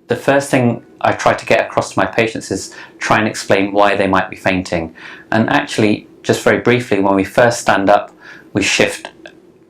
the first thing I try to get across to my patients is try and explain why they might be fainting. And actually, just very briefly, when we first stand up, we shift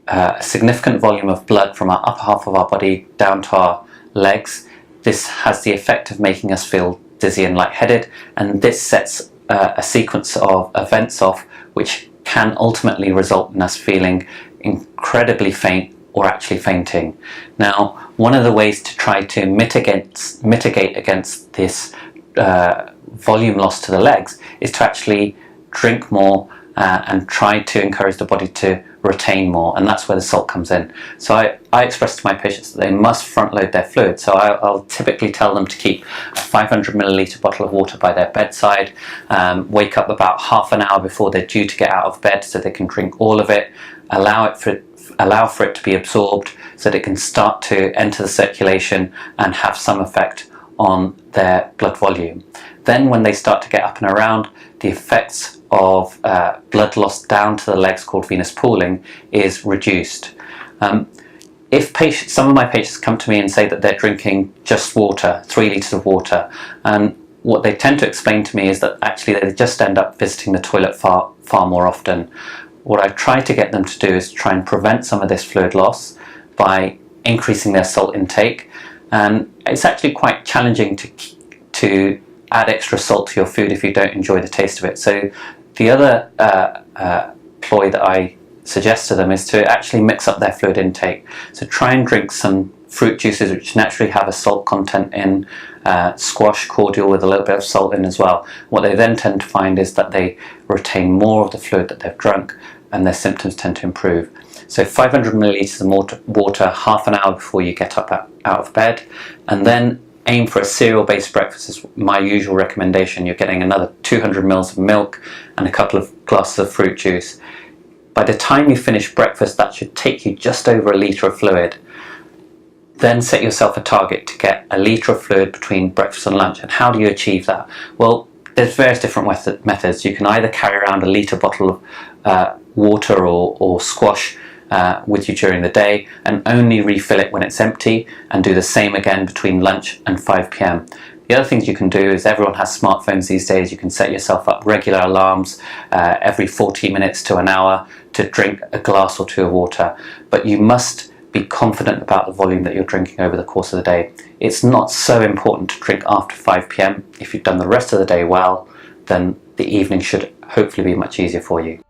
a significant volume of blood from our upper half of our body down to our legs. This has the effect of making us feel dizzy and lightheaded, and this sets a sequence of events off which can ultimately result in us feeling incredibly faint or actually fainting. Now, one of the ways to try to mitigate against this volume loss to the legs is to actually drink more and try to encourage the body to retain more, and that's where the salt comes in. So I express to my patients that they must front load their fluid. So I'll typically tell them to keep a 500 milliliter bottle of water by their bedside, wake up about half an hour before they're due to get out of bed so they can drink all of it, allow for it to be absorbed so that it can start to enter the circulation and have some effect on their blood volume. Then when they start to get up and around, the effects of blood loss down to the legs, called venous pooling, is reduced. If some of my patients come to me and say that they're drinking just water, 3 litres of water, and what they tend to explain to me is that actually they just end up visiting the toilet far more often. What I try to get them to do is try and prevent some of this fluid loss by increasing their salt intake, and it's actually quite challenging to add extra salt to your food if you don't enjoy the taste of it. So the other ploy that I suggest to them is to actually mix up their fluid intake. So try and drink some fruit juices which naturally have a salt content in, squash, cordial with a little bit of salt in as well. What they then tend to find is that they retain more of the fluid that they've drunk and their symptoms tend to improve. So 500 milliliters of water half an hour before you get up out of bed, and then aim for a cereal-based breakfast is my usual recommendation. You're getting another 200 mils of milk and a couple of glasses of fruit juice. By the time you finish breakfast, that should take you just over a litre of fluid. Then set yourself a target to get a litre of fluid between breakfast and lunch. And how do you achieve that? Well, there's various different methods. You can either carry around a litre bottle of water or squash with you during the day and only refill it when it's empty, and do the same again between lunch and 5 p.m. The other things you can do is, everyone has smartphones these days, you can set yourself up regular alarms every 40 minutes to an hour to drink a glass or 2 of water, but you must be confident about the volume that you're drinking over the course of the day. It's not so important to drink after 5 p.m. If you've done the rest of the day well, then the evening should hopefully be much easier for you.